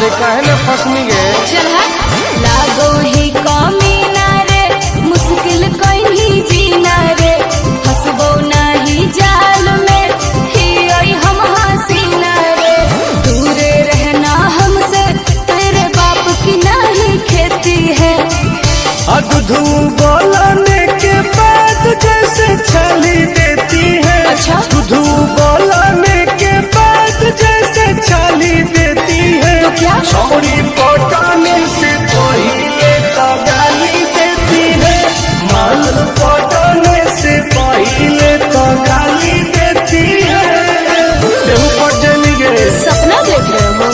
अरे काहे न फसनी गे। चल लागो ही कमीना रे, मुश्किल कहीं जीना रे, हंसबो नहीं जाल में ही आई हम हसीना रे। दूरे रहना हमसे, तेरे बाप की नहीं खेती है। अधू बोलने के बाद जैसे छली देती है। अच्छा अधू बोलने के बाद जैसे छली देती है। तो क्या छोड़ी पटाने से पहले तो गाली देती है। माल पटाने से पहले तो गाली देती है। देहु पट जली गे। सपना देख रहे हो?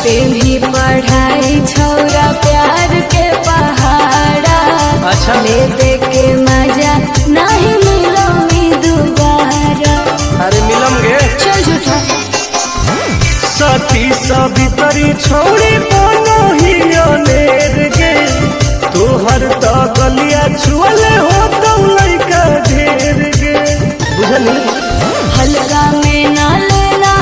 तेरी पढ़ाई छोरा प्यार के पहाड़ा। अच्छा ले दे के मजा नहीं मिलो मी दोबारा। अरे मिलम गे। चल झूठा सती सवितरी छोड़ी बनो ही अनेर गे। तोहर तो गलिया छुअले हो तो लइका ढेर गे। बुझनी हल्का में ना लेना,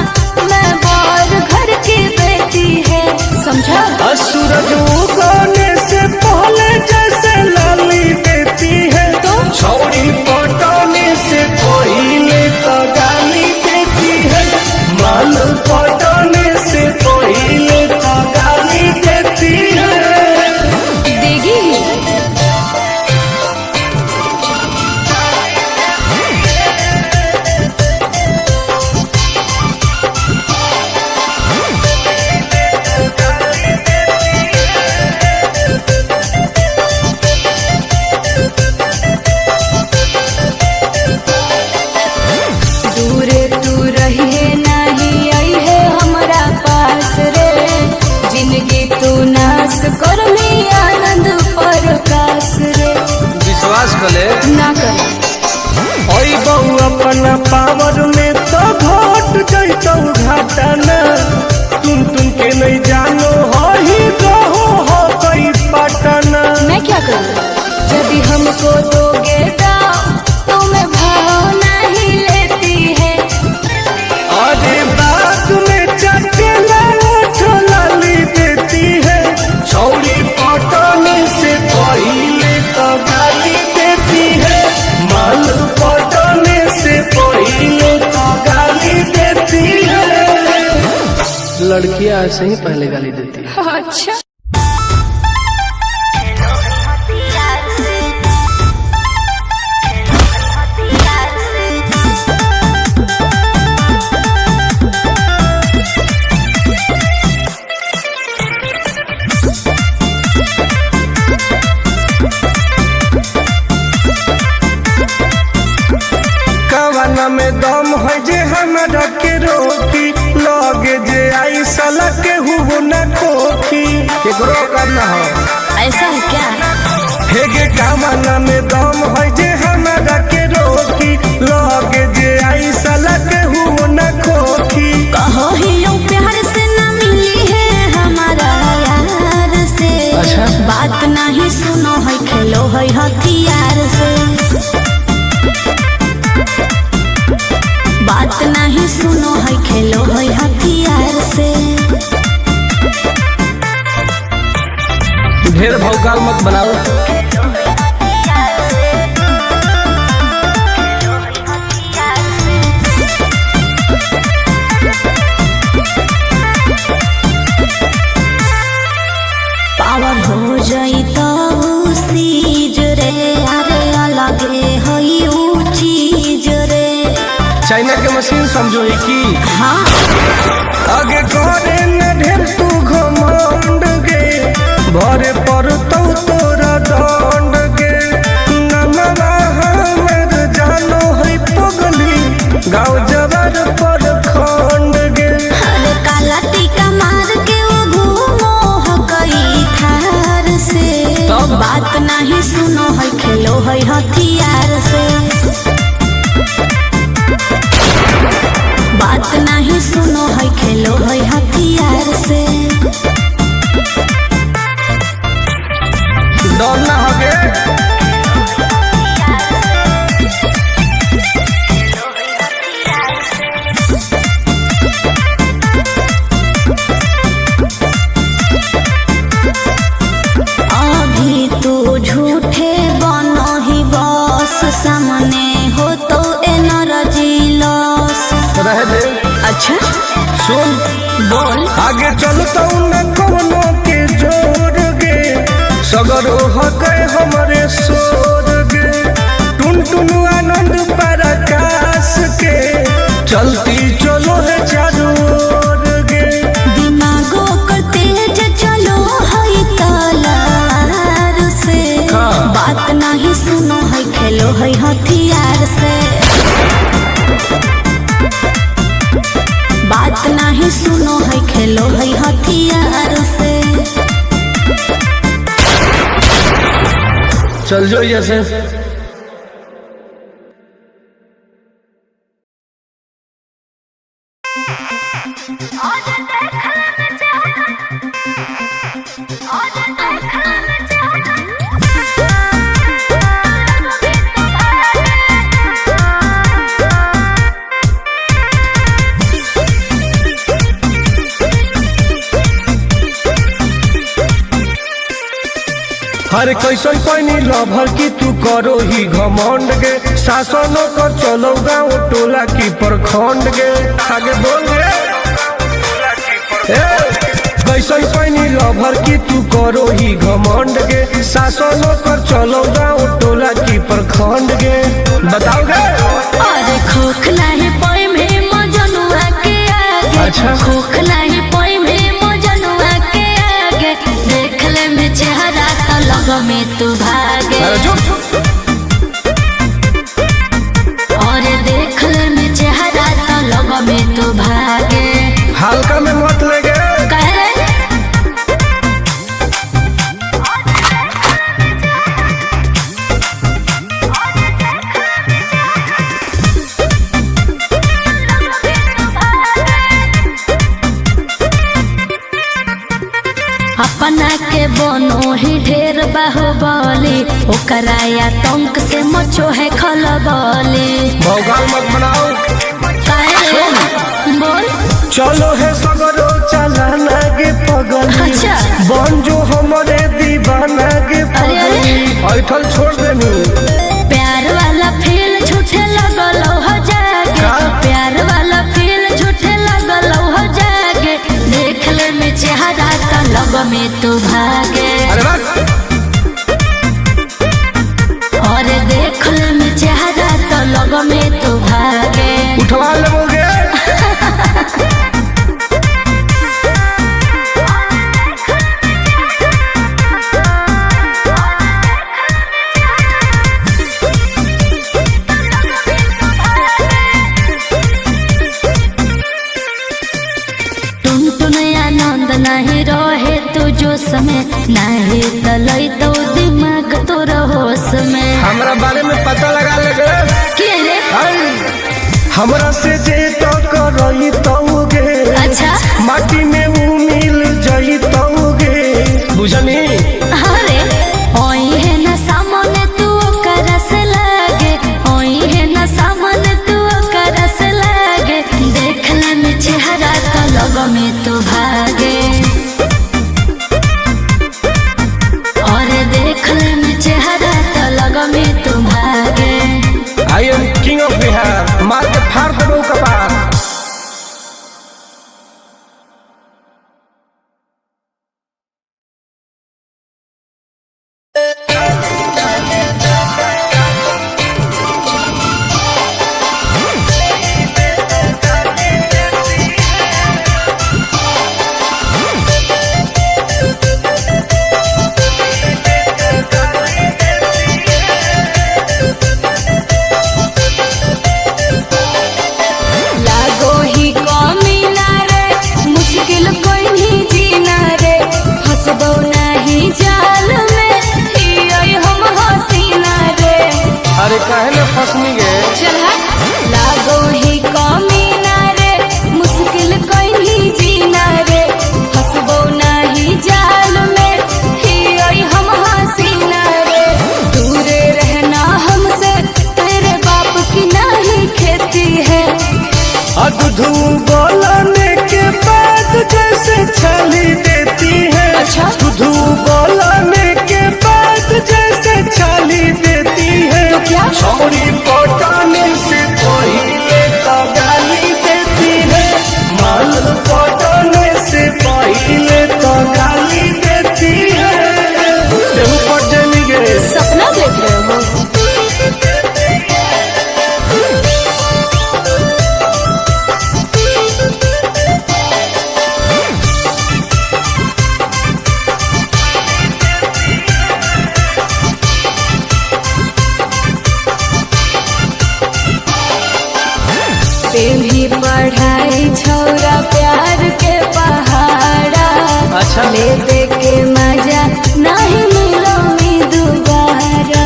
मैं बाहर घर की बेटी है, समझा? सूरज उगने से पहले जैसे लाली देती है। तो छोड़ी पटाने से पहले तो गाली देती है। माल पटाने से पहले तो गाली देती है। देगी ही। दूरे तू रहिए नहीं आई है हमारा पास रे। जिंदगी तू नाश कर में आनंद प्रकाश रे। विश्वास कले ना कर ओई बहु अपना पावर में तो घट जैतौ घाटाना। तुम के नहीं जानो हो ही रहो हो कई पटना। मैं क्या करूँ? यदि हमको दोगे दाम तो मैं भाव नहीं लेती है। अरे बात में चटेला लाली देती है। छौड़ी पटाने से पहले तो गाली देती है। माल पटाने से पहले तो गाली देती है। लड़कियां ऐसे ही पहले गाली देती है। अच्छा कवना में दम है जे हमरा के रोकी। लगे जे आई साला के हुबो न खोखी। केकरो करना हो। ऐसा है क्या? हेगे कवना में दम है जे हमरा के रोकी। लगे जे आई साला के हुबो न खोखी। कहो ही यूं प्यार से ना मिली है हमारा यार से। अच्छा बात नहीं सुनो है, खेलो है हथियार से। बात नहीं सुनो है, खेलो है हथियार से। ढेर भौकाल मत बनाओ। पावर हो जाई तो सीज रे। अरे अलगे हई ऊ चीज रे। चाइना के मशीन समझो ही की। हाँ आगे करे न ढेर तू घमंड गे। भरे पर तोरा दंड गे। नमवा हमर जानो है पगली। गाँव जबर पर खंड गे। अरे काला टीका मार के वो घूमो हकई थार से। तब बात नहीं सुनो है, खेलो है हथियार से। बात आगे चलता न कोनो के जोर गे सगर हके हमारे सोर गे टुन टुन आनंद पराकाश के चलती चलो है चारों ओर गे दिमागो कर तेज चलो है तलार से बात नहीं सुनो है खेलो है हथियार से बात नहीं सुनो है खेलो है हथियार से चल जो जैसे हर कैसन पैनी लभर की तू करो ही घमंड गे शासन कर चलो गाँव टोला की प्रखंड गे आगे बोल गे कैसन पैनी लभर की तू करो ही घमंड गे शासन कर चलो गाँव टोला की प्रखंड गे बताओ गे अरे खोखला है पोई में मजनुआ के आगे अच्छा। खोखला है पोई में मजनुआ के आगे देख ले में चेहरा तो लग में तू भागे अरे चुप और देख ले में चेहरा तो लग में तू भागे हल्का में मत ले गे कह रे अपना के बनो ही ढेर बाहुबली ओकरा आतंक से मचो है खलबली भौकाल मत बनाओ काहे बोल चलो है सगरो चलाना गे पगल अच्छा। बन जो हमारे दीवाना गे पगली ऐठल छोड़ देनी प्यार वाला फील झूठे लगल हो जागे का? प्यार वाला फील झूठे लगल हो जागे देख ले में चेहरा तो लग में तू भागे अरे बात और देख ले में चेहरा तो लग में तू भागे उठवा लोगे टुन टुन आनंद नहीं रहे तू जो समय नहीं तलई तो दिमाग तो होश में हमरा बारे में पता लगा लेगे के रे हमरा से जे तो करई तौगे अच्छा माटी में ऊ मिल जई तौगे बुझनी अरे ओई है ना सामने तू ओकरा से लागे ओई है ना सामने तू ओकरा से लागे देख ले में चेहरा तो लग में तू भागे और देख ले में चेहरा तो लग में तू भागे I am king of Bihar मार के फाड़ दो कपार लागो ही कमीना रे मुश्किल कोई नहीं जीना रे फंसबो नहीं जाल में ही हम हसीना रे अरे काहे ना फसनी गे चल लागो ही कमीना रे मुश्किल कोई नहीं जीना रे फंसबो नहीं जाल में ही हम हसीना रे दूर रहना हमसे तेरे बाप की नहीं खेती है अधू बोलने के बाद जैसे छली देती है अच्छा। दूधू बोलने के बाद जैसे छली देती है तो क्या? छोरी पटाने से पहले तो गाली देती है माल पटाने से पेली पढ़ाई छौरा प्यार के पहाड़ा। अच्छा। ले दे के मजा नहीं मिलो मी दोबारा।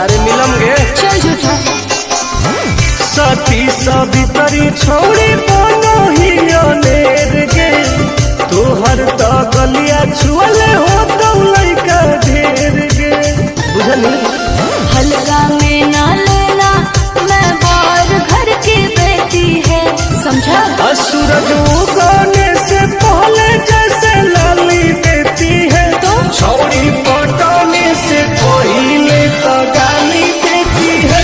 अरे मिलम गे। चल झूठा। सती सवितरी छोड़ी बनो ही अनेर गे, तोहर तो गलिया छुअले हो तो लइका ढेर गे। बुझनी हल्का में ना लेना, मैं बाहर घर की बेटी है, समझा? सूरज उगने से पहले जैसे लाली देती है, तो छौड़ी पटाने से पहले तो गाली देती है,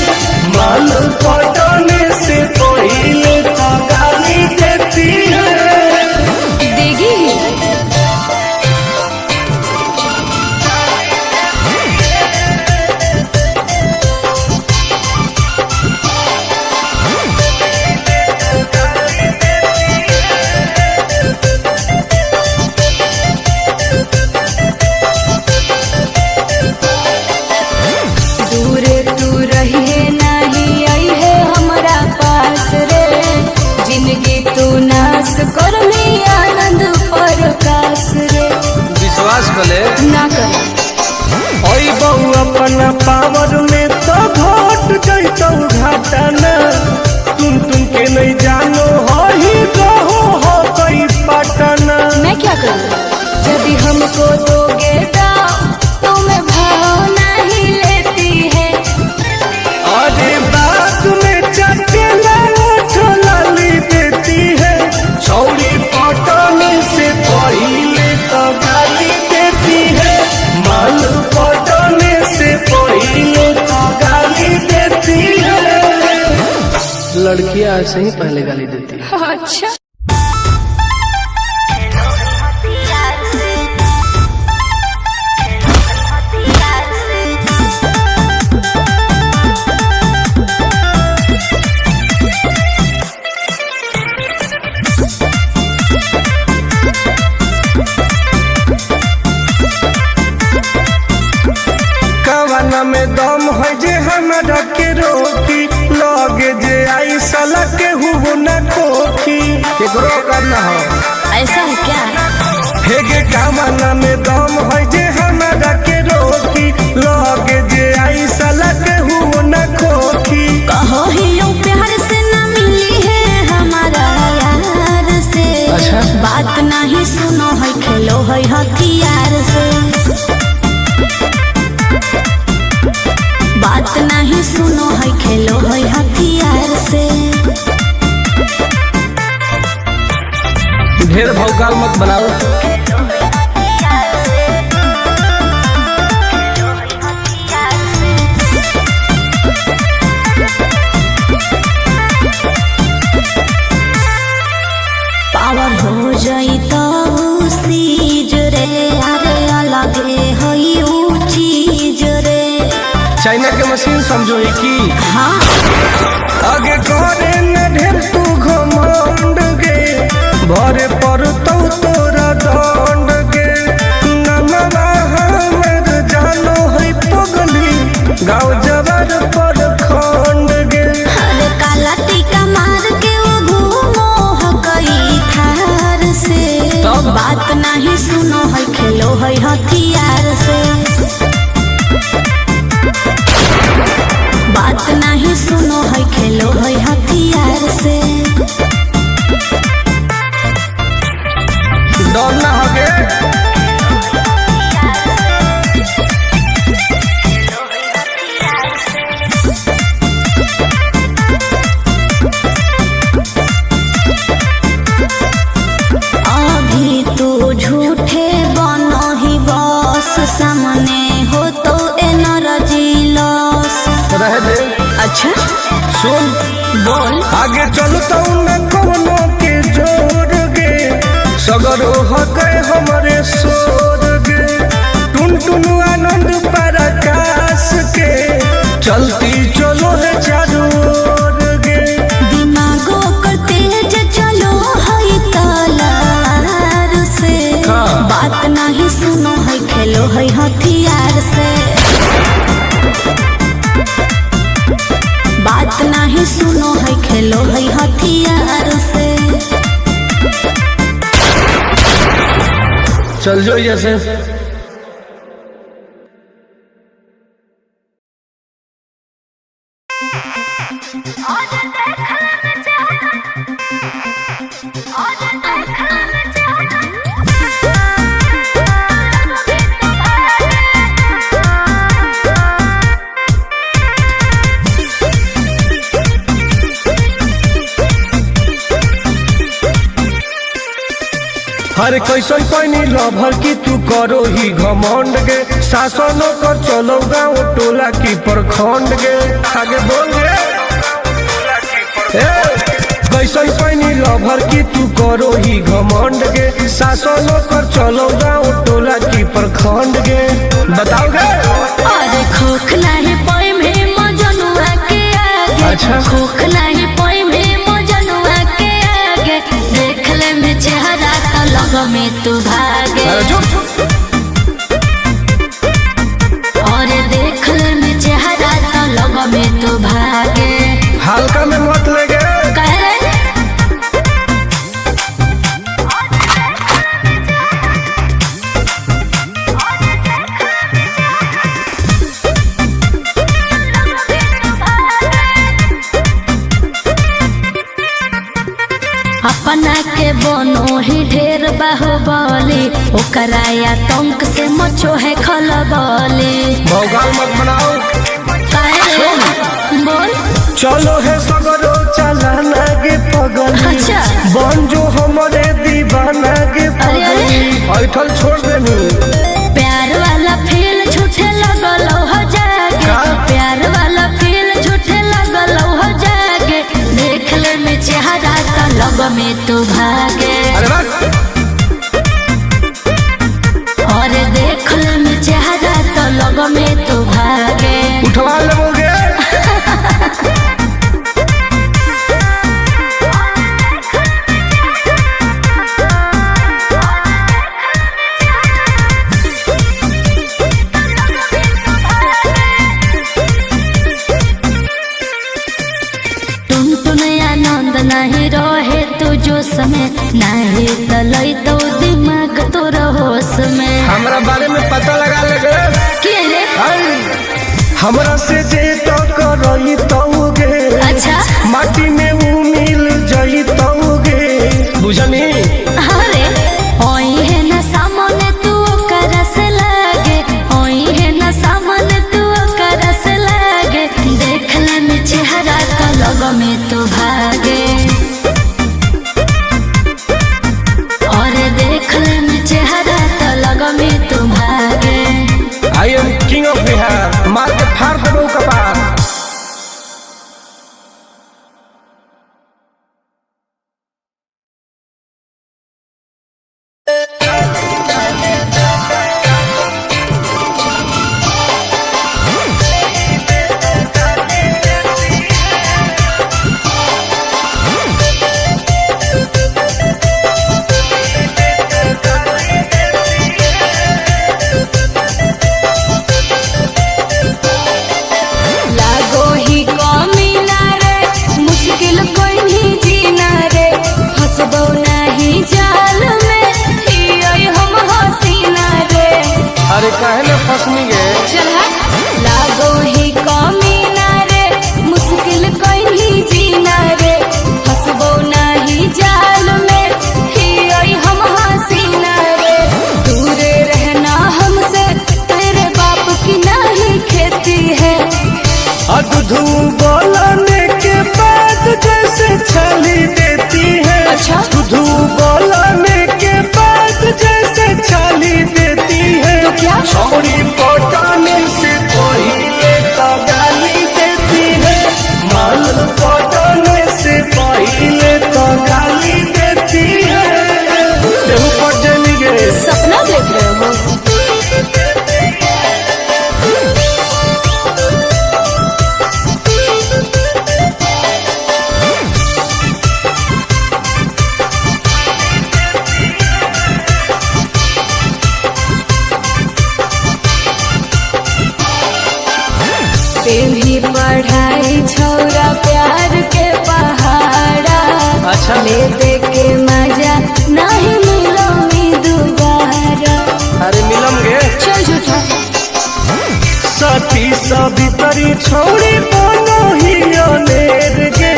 माल पटाने से पहले तो गाली देती है। देगी ही। दूरे तू रहिए नहीं आई है हमारा पास रे, जिंदगी तू नाश कर में आनंद प्रकाश रे। विश्वास कले ना कर ओई बहू अपना पावर में तो घोट जैतौ घाटाना, तुम के नहीं जानो हो ही रहो हो कोई पटना। मैं क्या करूँ? यदि हमको दोगे दाम तो मैं भाव नहीं लेती है। अरे बात में चटेला ओठ लाली देती है, छौड़ी पटाने से पहले तो गाली देती है, माल पटाने से पहले तो गाली देती है। लड़कियां ऐसे ही पहले गाली देती है। अच्छा। कवना में दम है जे हमरा के रोकी, लगे जे आई साला के हुबो न खोखी। केकरो करना हो। ऐसा है क्या? हे गे कवना में दम है जे हमरा के रोकी, लगे जे आई साला के हुबो न खोखी। कहो ही यूं प्यार से ना मिली है हमारा यार से। अच्छा। बात नहीं सुनो है, खेलो है हथियार से। बात नहीं सुनो है, खेलो है हथियार से। ढेर भौकाल मत बनाओ। पावर हो जाई तो सीज रे, अरे अलगे हई ऊ चीज रे। चाइना के मशीन समझो ही की। हाँ। आगे करे न ढेर तू घमंड गे, भरे पड़तौ तोरा दंड गे। नमवा हमर जानो है पगली, गाँव जवार पर खंड गे। अरे काला टीका मार के वो घूमो हकई थार से। तब? बात नहीं सुनो है, खेलो है हथियार से। बात नहीं सुनो है, खेलो है हथियार से। डर ना हो गे। अभी तू झूठे बनो ही बस, सामने हो तो एनर्जी लॉस। रह दे। अच्छा। सुन बोल। आगे चलतौ न कोनो के जोर गे, सगर हो गए हमरे सोर गे। टुन टुन आनंद प्रकाश के, चलती चलो है चारू ओर गे। दिमागो कर तेज चलो है तलार से। हाँ। बात नहीं सुनो है, खेलो है हथियार से। बात नहीं सुनो है, खेलो है हथियार से। चल जो जैसे हरे कैसन पैनी लभर की तू करो ही घमंड गे शासन कर चलो गाँव टोला की प्रखंड गे आगे बोल गे कैसन पैनी लभर की तू करो ही घमंड गे शासन कर चलो गाँव टोला की प्रखंड गे बताओ गे। अरे खोख नहीं पाई में मजनुआ के आगे। अच्छा खोख नहीं पाई में मजनुआ के आगे। देख ले में चेहरा तो लग में तू भागे। और देख ले में चेहरा तो लग में तू भागे। हल्का में मत लगे अपना के बनो ही ढेर बाहुबली ओकरा आतंक से मचो है खलबली। भौकाल मत बनाओ बोल चलो है सगरो चलाना गे पगल। अच्छा बन जो हमारे दीवाना गे पगल ऐठल छोड़ देनी। प्यार वाला फील झूठे लगल हो जागे। प्यार वाला फील झूठे लगल हो जागे। देख ले में चेहरा तो लग में तू भागे। और देख ले में चेहरा तो लग में तू भागे। उठवा लोगे नहीं रहे तू जो समय नहीं तलई तो दिमाग तो होश में। हमरा बारे में पता लगा लगे हमरा से जे तो करई तौगे। अच्छा माटी में वो मिल जई तौगे बुझनी। अरे ओई है ना सामने तू कर से लागे। ओई है ना सामने तू कर से लागे। देख ले में चेहरा तो लग में तू भागे। I am king of Bihar, मार के फाड़ देबो कपार। अरे काहे न फसनी गे चल लागो ही कमीना रे मुश्किल कहीं जीना रे। हंसबो नहीं जाल में ही हम हसीना रे। दूरे रहना हमसे तेरे बाप की नहीं खेती है। दूध बोलने के बाद जैसे भीतरी छोड़ी बनो ही अनेर गे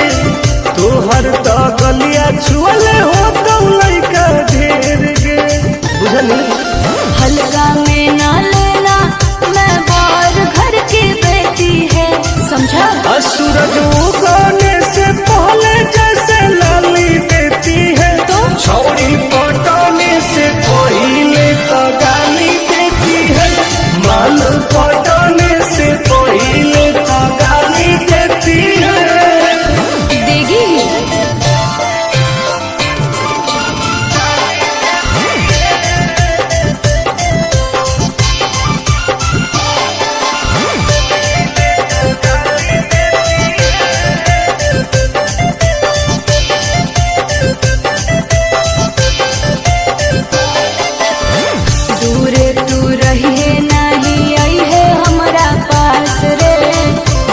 तोहर तो गलिया छुअले हो तो लइका ढेर गे बुझनी हल्का में ना लेना, मैं बाहर घर की बेटी है, समझा? सूरज उगने से पहले जैसे लाली देती है तो छौड़ी पटाने से पहले तो गाली देती है माल पटाने से पहले तो गाली देती है देगी ही। दूरे तू रहिए नहीं आई है हमारा पास रे,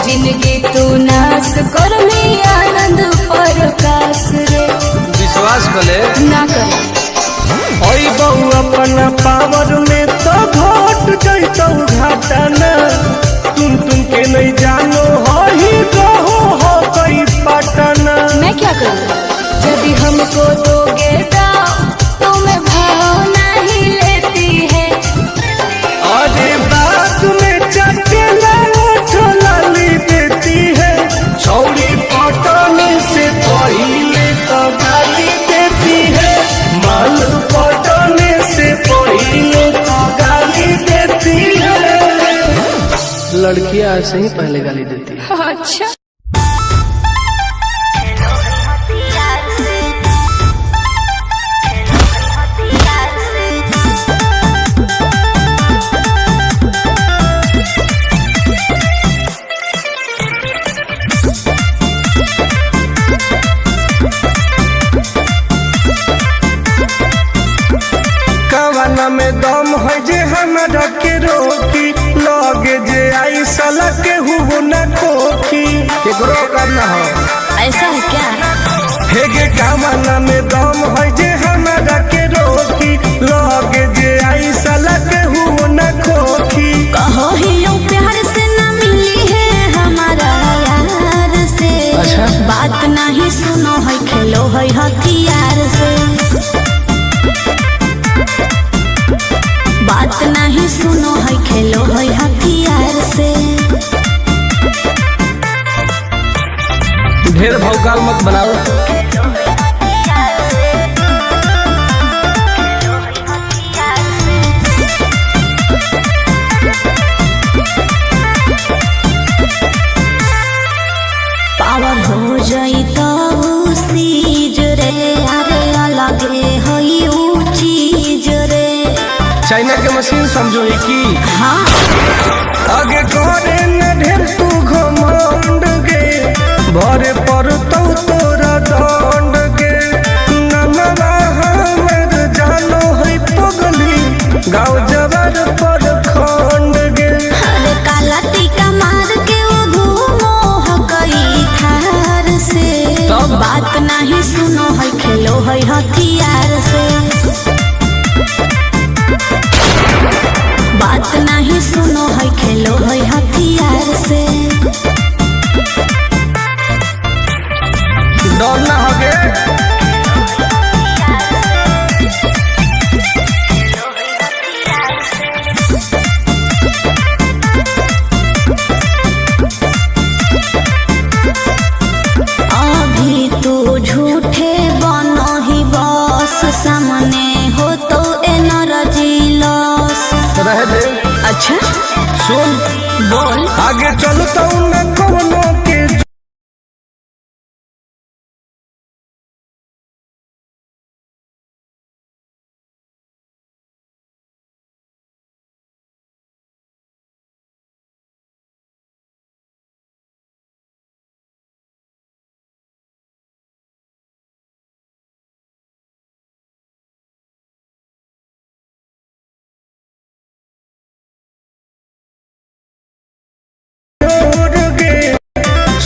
जिंदगी तू नाश कर ली आनंद प्रकाश रे। विश्वास कले ना कर ओई बहु अपना पावर में तो घट जैतौ घाटना तुम के नहीं जानो हो ही रहो हो कई पटना मैं क्या करूँ, यदि हमको दोगे दाव तो मैं भाव नहीं लेती है। अरे बात में चकेला लाली देती है छौड़ी पटाने से पहले तो गाली देती है माल पटाने से पहले तो गाली देती है लड़कियां ऐसे ही पहले गाली देती है अच्छा कवाना में दम है जे हमरा के रोकी लगे जे आई साला के हुओ न खोखी केकरो करना हो ऐसा है क्या? हेगे कवाना में दम है जे हमरा के रोकी लगे जे आई साला के हुओ न खोखी कहो ही यूं प्यार से न मिली है हमारा यार से। अच्छा। बात नहीं सुनो है खेलो है हथियार से। बात नहीं सुनो है खेलो है हथियार से। ढेर भौकाल मत बनाओ पावर हो जाई तो सीज रे, अरे अलगे हई ऊ चीज रे। चाइना के मशीन समझो ही की हाँ आगे करे न ढेर तू घमंड गे भरे पर तो तोरा दंड गे नमवा हमर जानो है पगली गाँव जबर पर खंड गे अरे काला टीका मार के वो घूमो हकई थार से। तब? बात नहीं सुनो है खेलो है हथियार से। बात नहीं सुनो है खेलो है हथियार से। डर ना होगे अभी तू झूठे बनो ही बस, सामने हो तो एनर्जी लॉस। रह दे अच्छा सुन बोल आगे चलता न कवनो के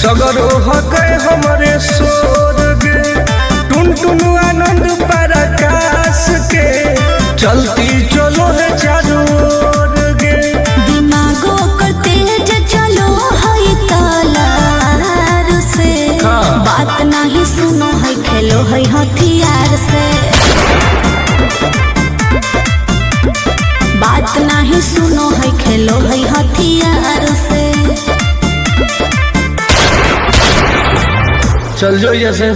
सगर हक हमरे सोर गे टुन टुन आनंद प्रकाश के चलती चलो है चारों ओर गे दिमागो कर तेज चलो सुनो है खेलो है हथियार से, बात नहीं सुनो है खेलो है हथियार से। चल जो जैसे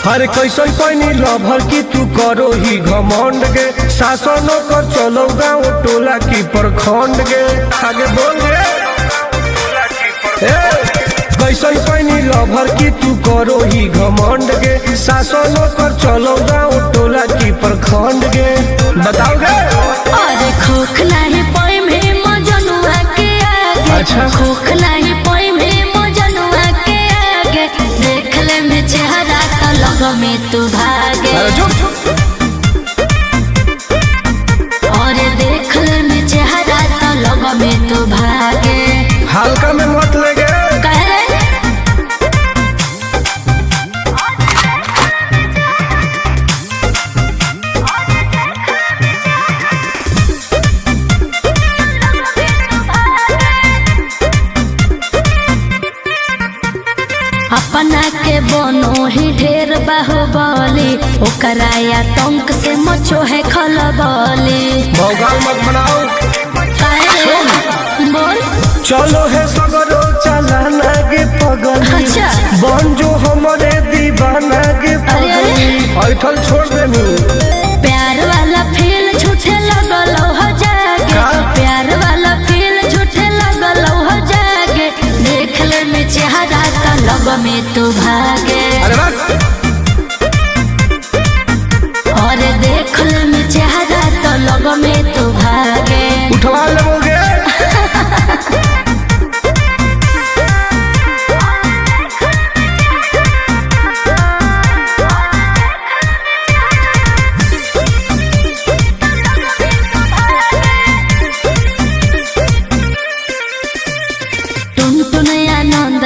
हर कैसन पैनी लभर की तू करो ही घमंड गे, शासन कर चलो गाँव टोला की प्रखंड गे। आगे बोल गे कैसन पैनी लभर की तू करो ही घमंड गे, शासन कर चलो गाँव टोला की प्रखंड गे। बताओ गे अरे खोखला है पोई में मजनुआ के आगे, अच्छा खोखला है पोई में मजनुआ के आगे, देख ले में चेहरा तो लग में तू भागे। और देख ले में चेहरा तो लग में तू भागे। हल्का में मत लगे अपना के बनो ही ढेर बाहुबली, ओकरा आतंक से मचो है खलबली। भौकाल मत बनाओ बोल चलो है सगरो चलाना गे पगल, अच्छा बन जो हमारे दीवाना गे पगल। ऐठल छोड़ देनी प्यार वाला फील झूठे लगल हो जागे, प्यार वाला फील झूठे लगल हो जागे, देख ले में चेहरा तो लग में तू भागे। और देख ले में चेहरा तो लग में तू भागे। उठवा लोगे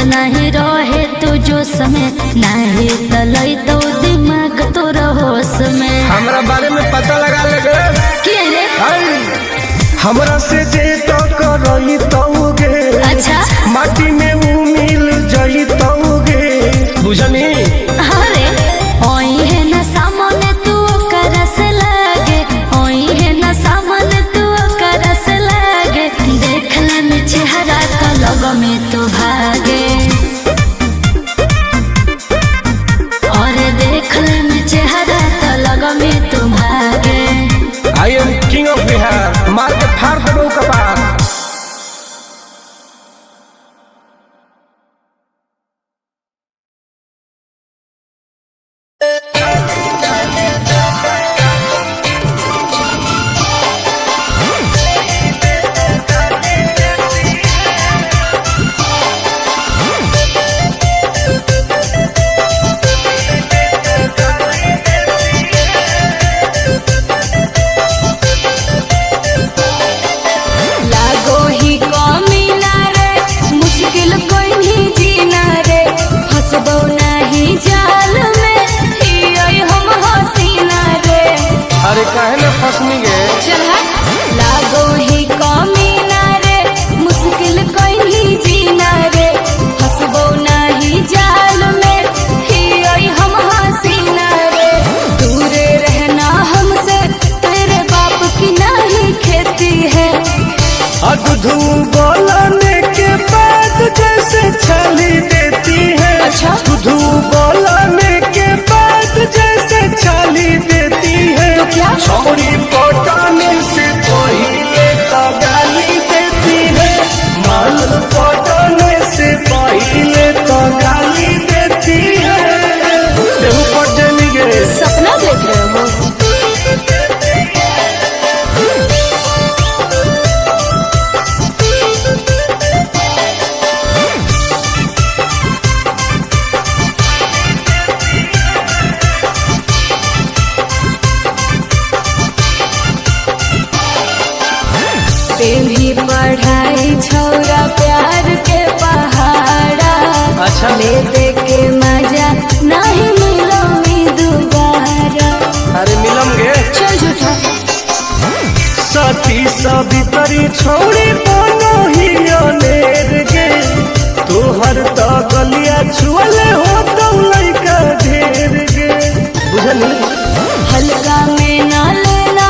नहीं रहे तू जो समय नहीं तलई तो दिमाग तो होश में। हमरा बारे में पता लगा लगे क्या रे हमरा से जे तो करई तौगे, अच्छा माटी में वो मिल जई तौगे बुझनी। अरे ओई है ना सामने तू कर से लागे, ओई है ना सामने तू कर से लागे, देख ले में चेहरा तो लग में तू भागे। I am king of Bihar, मार के फाड़ दो कपार। अरे काहे ना फसनी गे चल लागो ही कमीना रे, मुश्किल कोई जीना रे, हंसबो नहीं जाल में ही आई हम हसीना रे। दूरे रहना हमसे तेरे बाप की नहीं खेती है। अधू बोलने के बाद जैसे छाली देती है, अच्छा अधू बोलने के बाद जैसे छाली देती है, तो क्या छोरी पटाने से पहले पेली पढ़ाई छौरा प्यार के पहाड़ा। अच्छा। ले दे के मजा नहीं मिलो मी दोबारा। अरे मिलम गे। चल झूठा। सती सवितरी छोड़ी बनो ही अनेर गे, तोहर तो गलिया छुअले हो तो लइका ढेर गे। बुझनी हल्का में ना लेना,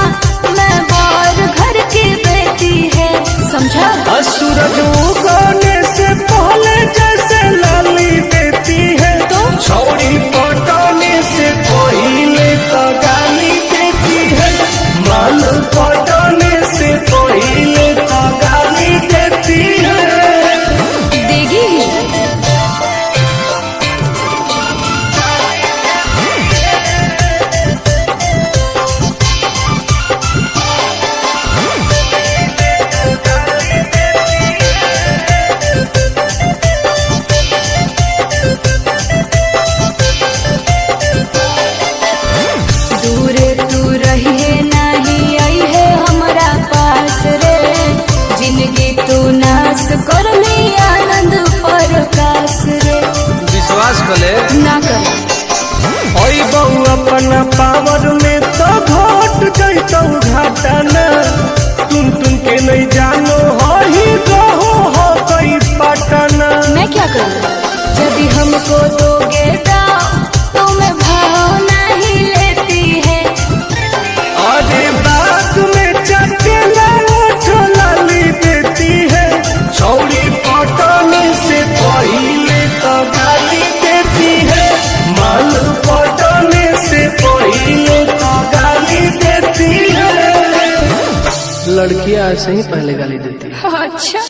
मैं बाहर घर की बेटी है, समझा। सूरज उगने से पहले जैसे लाली देती है, तो छौड़ी पटाने से पहले तो गाली देती है। माल पटाने से पहले तो गाली देती है। देगी ही। दूरे तू रहिए नहीं आई है हमारा पास रे, जिंदगी तू नाश कर ली आनंद प्रकाश रे। विश्वास कले ना कर ओई बहु अपना पावर में तो घट जैतौ घाटा न। तुम के नहीं जानो हो ही रहो हो कोई पटना। मैं क्या करूँ यदि हमको दोगे दाव, तो मैं भाव नहीं लेती है। अरे बात में चकेला लाली देती है, छौड़ी पटाने से पहले तो गाली देती है। माल पटाने से पहले तो गाली देती है। लड़कियां ऐसे ही पहले गाली देती है। अच्छा।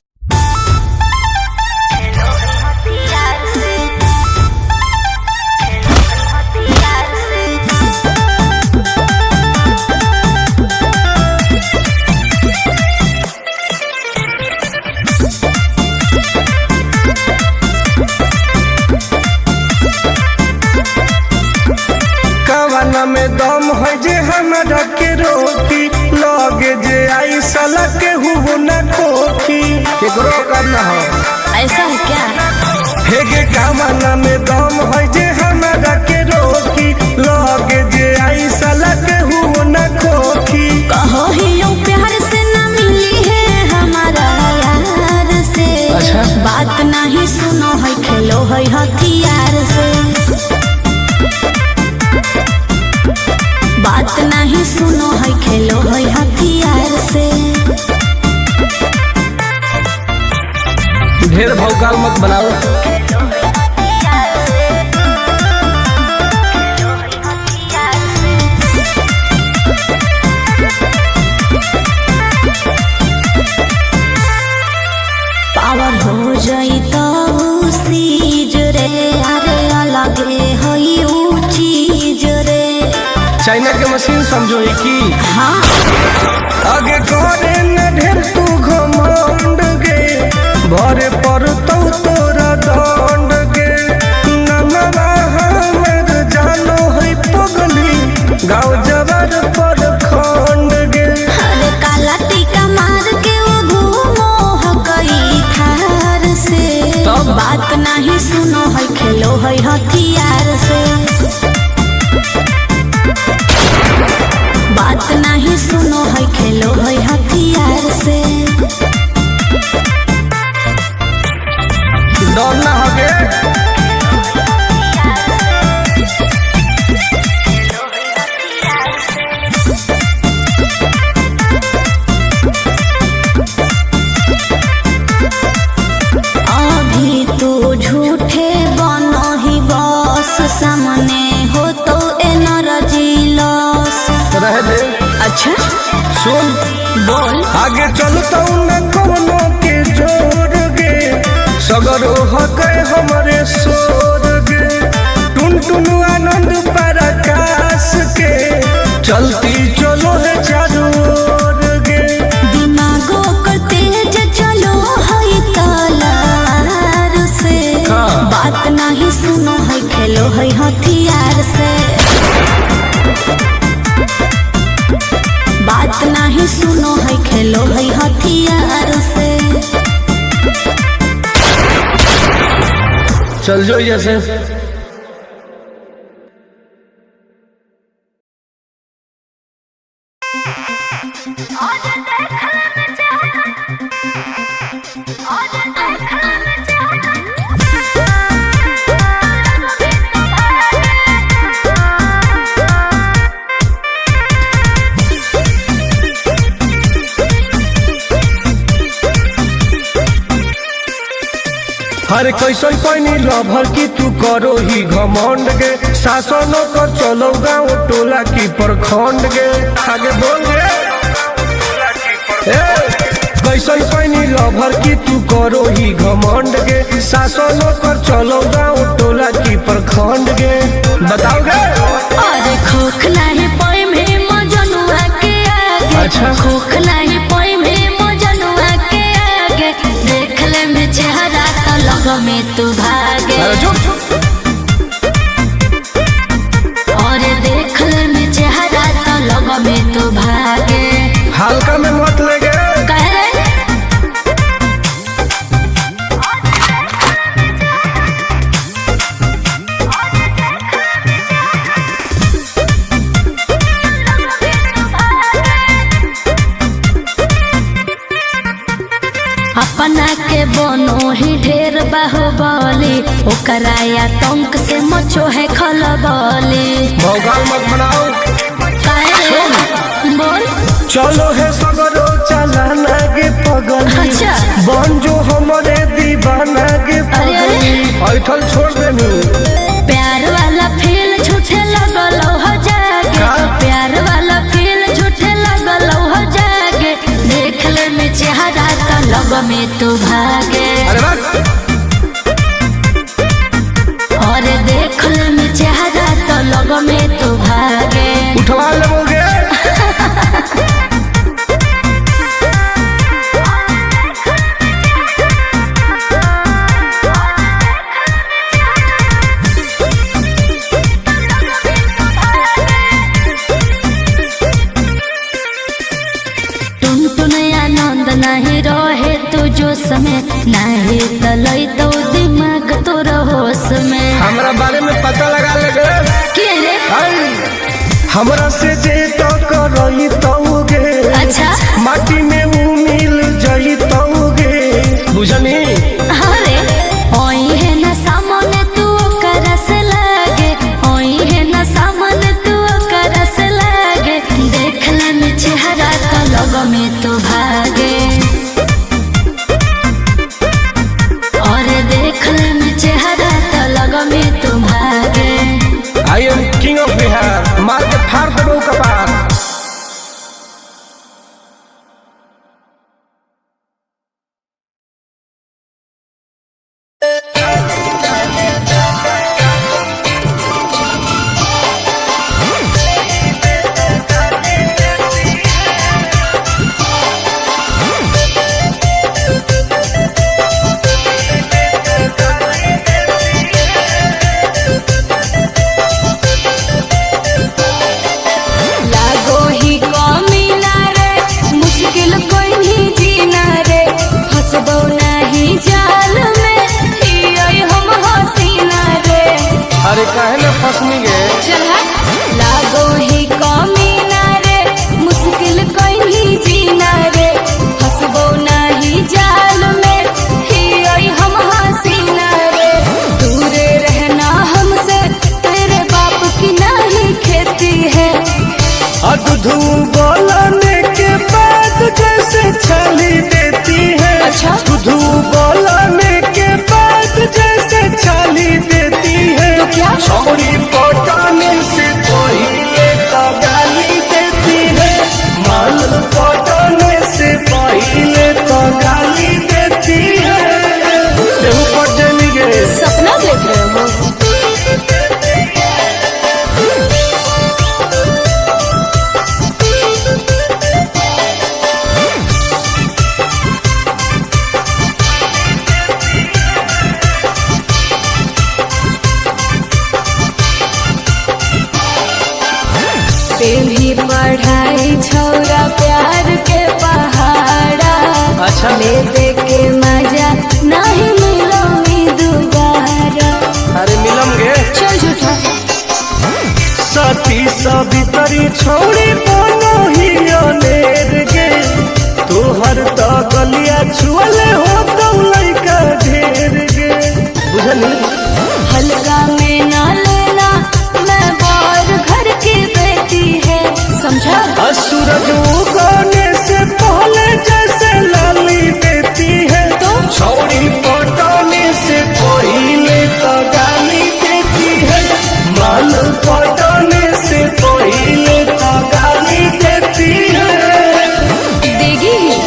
कवाना में दम है जे हमरा के रोकी, लगे जे आई साला के हुबो न खोखी। केकरो करना हो ऐसा है क्या? हेगे कवाना में दम है जे हमरा के रोकी, लगे जे आई साला के हुबो न खोखी। कहो ही यूं प्यार से ना मिली है हमारा यार से। अच्छा। बात नहीं सुनो है खेलो है हथियार से। बात नहीं सुनो है खेलो है हथियार से। ढेर भौकाल मत बनाओ। पावर हो जाई तो सीज रे, अरे अलगे हई ऊ चीज रे। चाइना के मशीन समझो की। हाँ। आगे करे न ढेर तू घमंड गे, भरे पर तो तोरा दंड गे। नमवा हमर जानो है पगली, गाँव जबर पर खंड गे। अरे काला टीका मार के वो घूमो हकई थार से। तब? बात नहीं सुनो है खेलो है हथियार से। बात नहीं सुनो है खेलो है हथियार से। डर ना होगे। अभी तू झूठे बनो ही बस, सामने हो तो एनर्जी लॉस। रह दे। अच्छा सुन बोल। आगे चलता न कोनो के जोर गे, सगर हो गए हमारे सोर गे। टुन टुन आनंद पराकाश के, चलती चलो है चारों ओर गे। दिमागो कर तेज चलो है तलार से। हाँ। बात नहीं सुनो है खेलो है हथियार से। बात नहीं सुनो है खेलो ले लो है हथियार से। चल जो जैसे हर कैसन पैनी लभर की तू करो ही घमंड गे शासन कर चलो गाँव टोला की प्रखंड गे आगे बोल गे कैसन पैनी लभर की तू करो ही घमंड गे शासन कर चलो गाँव टोला की प्रखंड गे बताओ गे। अरे खोख नहीं पाई में मजनुआ के आगे। अच्छा खोख नहीं पाई में मजनुआ के आगे। देख ले में चेहरा तो लग में तू भागे। अरे चुप और देख ले में चेहरा तो लग में तू भागे। हल्का में मत ले गे। कह रे अपना के बनो ही ढेर बाहुबली ओकरा आतंक से मचो है खलबली। भौकाल मत बनाओ। बोल चलो है सगरो चलाना गे पगल। अच्छा बन जो हमारे दीवाना गे पगल। ऐठल छोड़ देनी प्यार वाला फील झूठे लगल हो जागे। प्यार वाला फील झूठे लगल हो जागे। देख ले में चेहरा तो लग में तू भागे। अरे बात और देख ले में चेहरा तो लग में तू भागे। उठवा लोगे। नहीं रहे तू जो समय नहीं तलई तो दिमाग तो होश में। हमरा बारे में पता लगा लगे के रे हमरा से जे तो करई तौगे। अच्छा माटी में ऊ मिल जई तौगे बुझनी। अरे ओई है ना सामने तू कर से लागे। ओई है ना सामने तू कर से लागे। देख ले में चेहरा तो लग में तू भागे। I am king of Bihar, मार के फाड़ देबो कपार। अरे काहे ना फसनी गे। चल लागो ही कमीना रे मुश्किल कहीं जीना रे। हंसबो नहीं जाल में ही आई हम हसीना रे। दूरे रहना हमसे तेरे बाप की नहीं खेती है। दूधू बोलने के बाद जैसे छाली देती है। अच्छा दूधू बोलने के बाद जैसे छाली देती है। तो क्या छोरी पटाने से पहले तो गाली देती है। माल पटाने से पहले तो गाली देती है। देहु पट जानी गे। सपना देख रहे हो। सबितरी छोड़ी बनो ही अनेर गे तोहर तो गलिया छुअले हो तो लइका ढेर गे बुझनी हल्का में ना लेना मैं बाहर घर की बेटी है समझा। सूरज उगने से पहले जैसे लाली देती है तो छौड़ी पटाने से पहले तो गाली देती है माल पटाने से पहले तो गाली देती है देगी ही।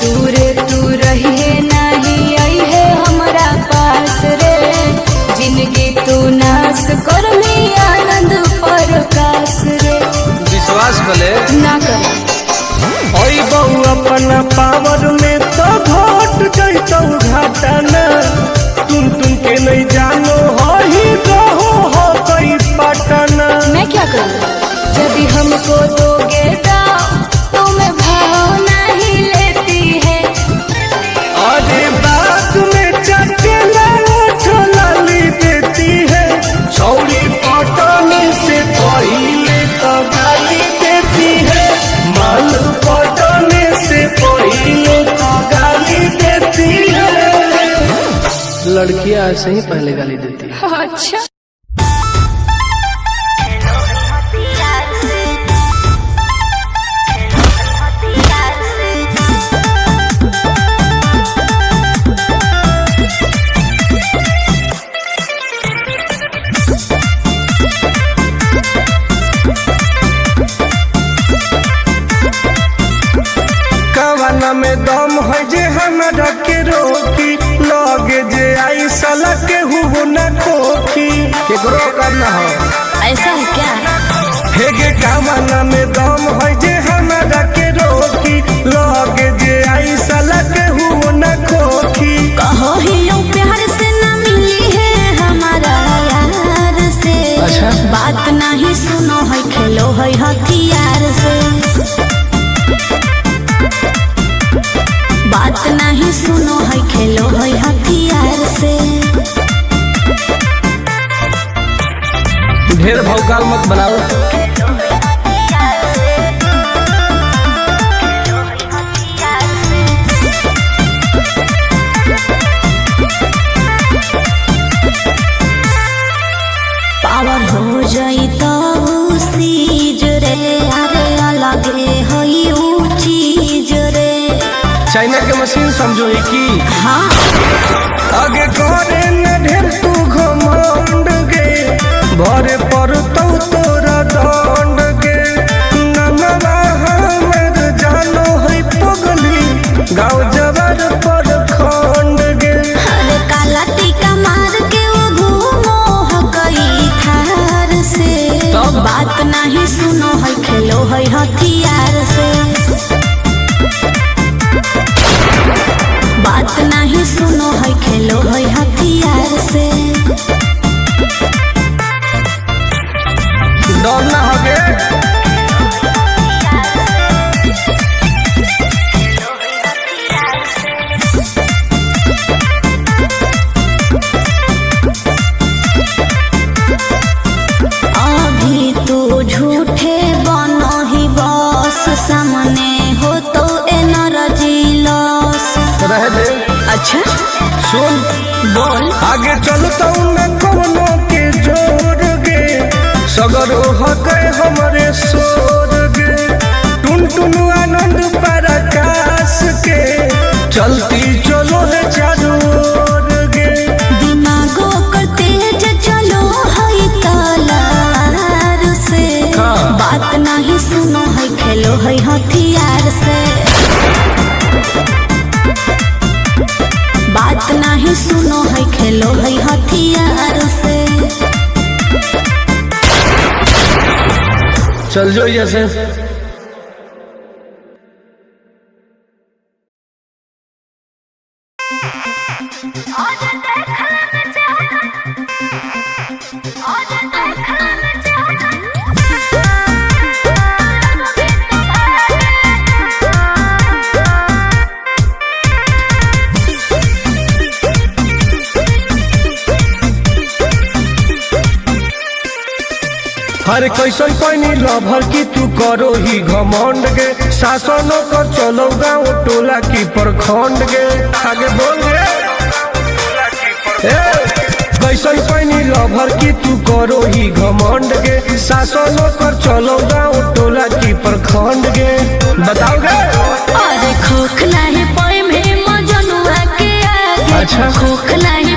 दूरे तू रहिए नहीं आई है हमारा पास रे जिंदगी तू नाश कर में आनंद प्रकाश रे विश्वास भले ना कर। ओई बहू अपना पावर में तो घट जैतौ घाटा ना तुम के नहीं जानो हो ही रहो हो कोई पटना मैं क्या करूँ यदि हमको दोगे दाव तो मैं भाव नहीं लेती है। अरे बात में चकेला लाली देती है छौड़ी पटाने से पहले तो गाली देती है माल पटाने से पहले तो गाली देती है लड़कियां ऐसे ही पहले गाली देती है। अच्छा कवाना में दम है जे हमरा के रोकी लगे जे आई साला के हुओ न खोखी केकरो करना हो ऐसा है क्या। हेगे कवाना में दम है जे हमरा के रोकी लगे जे आई साला के हुओ न खोखी कहो ही यूं प्यार से ना मिली है हमारा यार से। अच्छा। बात नहीं सुनो है खेलो है हथियार से। बात नहीं सुनो है खेलो है हथियार से। ढेर भौकाल मत बनाओ। पावर हो जाई तो सीज रे अरे अलगे हई ऊ चीज रे। चाइना के मशीन समझो है की हाँ आगे करे न ढेर तू घमंड गे भरे पर तोरा दंड गे नमवा हमर जानो है पगली गाँव जवार पर खंड गे अरे काला टीका मार के वो घूमो हकई थार से। तब? बात नहीं सुनो है खेलो है हथियार से। बात नहीं सुनो है खेलो है हथियार से। डर ना होगे अभी तू झूठे बनो ही बस सामने हो तो एनर्जी लॉस। रह दे अच्छा सुन बोल आगे चलता न कोनो के जोर गे सगर हो गए हमारे सोर गे टुन टुन आनंद पराकाश के चलती चलो है चारों ओर गे दिमागो कर तेज चलो है तलार से। हाँ। बात नहीं सुनो है खेलो है हथियार से। बात नहीं सुनो है खेलो है हथियार से। चल जो जैसे आज देखना हर कैसन पैनी लभर की तू करो ही घमंड गे शासन कर चलो गाँव टोला की प्रखंड गे आगे बोल गे कैसन पैनी लभर की तू करो ही घमंड गे शासन कर चलो गाँव टोला की प्रखंड गे बताओ गे अरे खोखला है पोए में मजनुआ के आगे अच्छा। खोखला है